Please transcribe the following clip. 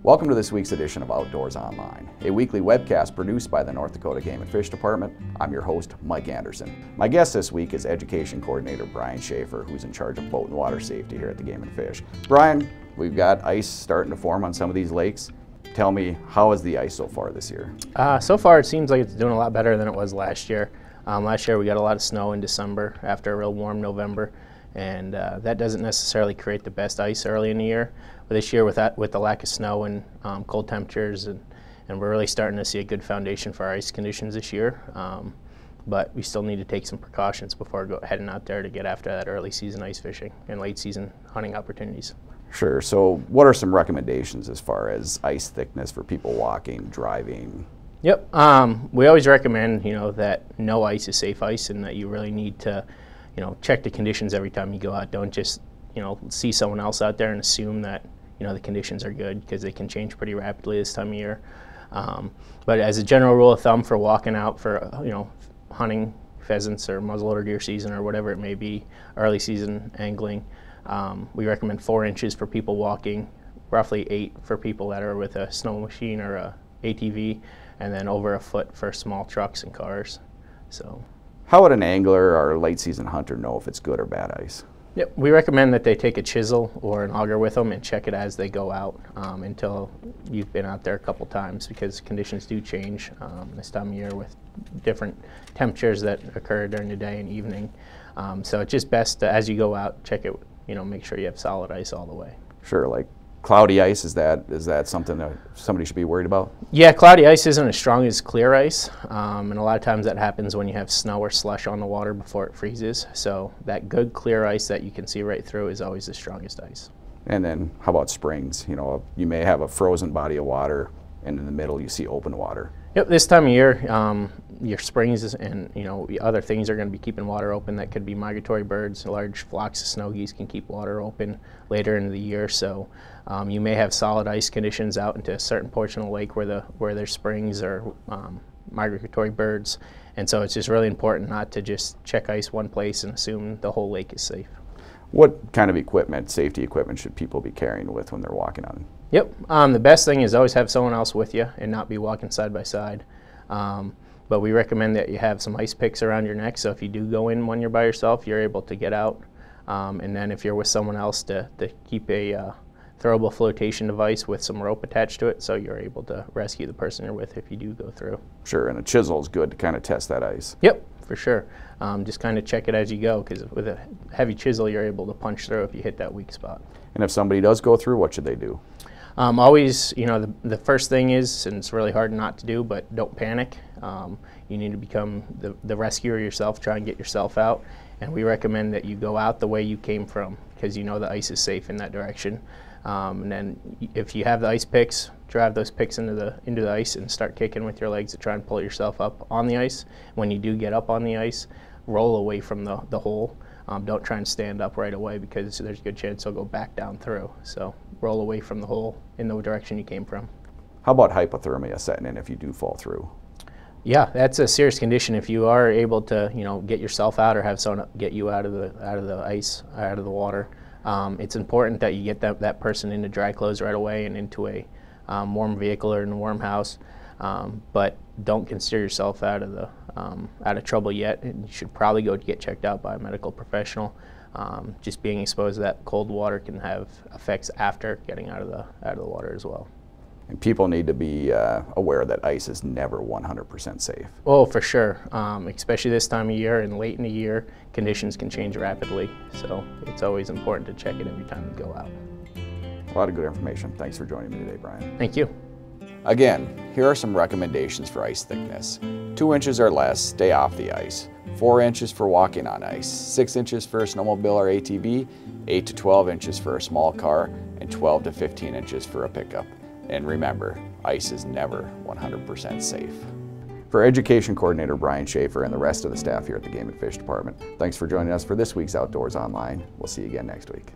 Welcome to this week's edition of Outdoors Online, a weekly webcast produced by the North Dakota Game and Fish Department. I'm your host, Mike Anderson. My guest this week is Education Coordinator Brian Schaefer, who's in charge of boat and water safety here at the Game and Fish. Brian, we've got ice starting to form on some of these lakes. Tell me, how is the ice so far this year? So far it seems like it's doing a lot better than it was last year. Last year we got a lot of snow in December after a real warm November, and that doesn't necessarily create the best ice early in the year. But this year with the lack of snow and cold temperatures, and we're really starting to see a good foundation for our ice conditions this year. But we still need to take some precautions before heading out there to get after that early season ice fishing and late season hunting opportunities. Sure. So what are some recommendations as far as ice thickness for people walking, driving? Yep. We always recommend, that no ice is safe ice, and that you really need to, check the conditions every time you go out. Don't just, see someone else out there and assume that, the conditions are good, because they can change pretty rapidly this time of year. But as a general rule of thumb for walking out for, hunting pheasants or muzzleloader deer season or whatever it may be, early season angling, we recommend 4 inches for people walking, roughly 8 for people that are with a snow machine or a ATV, and then over 1 foot for small trucks and cars. So, how would an angler or late season hunter know if it's good or bad ice? Yep, we recommend that they take a chisel or an auger with them and check it as they go out until you've been out there a couple times, because conditions do change this time of year with different temperatures that occur during the day and evening. So it's just best to, as you go out, check it, make sure you have solid ice all the way. Sure, like cloudy ice, is that something that somebody should be worried about? Yeah, cloudy ice isn't as strong as clear ice, and a lot of times that happens when you have snow or slush on the water before it freezes. So that good clear ice that you can see right through is always the strongest ice. And then how about springs? You may have a frozen body of water, and in the middle you see open water. Yep, this time of year, your springs and other things are going to be keeping water open. That could be migratory birds. Large flocks of snow geese can keep water open later into the year. So you may have solid ice conditions out into a certain portion of the lake where there's springs or migratory birds. And so it's just really important not to just check ice one place and assume the whole lake is safe. What kind of equipment, safety equipment, should people be carrying with when they're walking on? Yep, the best thing is always have someone else with you and not be walking side by side. But we recommend that you have some ice picks around your neck, so if you do go in when you're by yourself, you're able to get out. And then if you're with someone else, to keep a throwable flotation device with some rope attached to it, so you're able to rescue the person you're with if you do go through. Sure, and a chisel is good to kind of test that ice. Yep, for sure. Just kind of check it as you go, because with a heavy chisel, you're able to punch through if you hit that weak spot. And if somebody does go through, what should they do? Always, the first thing is, and it's really hard not to do, but don't panic. You need to become the rescuer yourself, try and get yourself out. And we recommend that you go out the way you came from, because the ice is safe in that direction. And then if you have the ice picks, drive those picks into the ice and start kicking with your legs to try and pull yourself up on the ice. When you do get up on the ice, roll away from the hole. Don't try and stand up right away, because there's a good chance you'll go back down through. So roll away from the hole in the direction you came from. How about hypothermia setting in if you do fall through? Yeah, that's a serious condition. If you are able to, get yourself out or have someone get you out of the ice, out of the water, it's important that you get that person into dry clothes right away and into a warm vehicle or in a warm house. But don't consider yourself out of trouble yet. And you should probably go to get checked out by a medical professional. Just being exposed to that cold water can have effects after getting out of the water as well. And people need to be aware that ice is never 100% safe. Oh, for sure. Especially this time of year and late in the year, conditions can change rapidly. So it's always important to check it every time you go out. A lot of good information. Thanks for joining me today, Brian. Thank you. Again, here are some recommendations for ice thickness. 2 inches or less, stay off the ice. 4 inches for walking on ice. 6 inches for a snowmobile or ATV. 8 to 12 inches for a small car. And 12 to 15 inches for a pickup. And remember, ice is never 100% safe. For Education Coordinator Brian Schaefer and the rest of the staff here at the Game and Fish Department, thanks for joining us for this week's Outdoors Online. We'll see you again next week.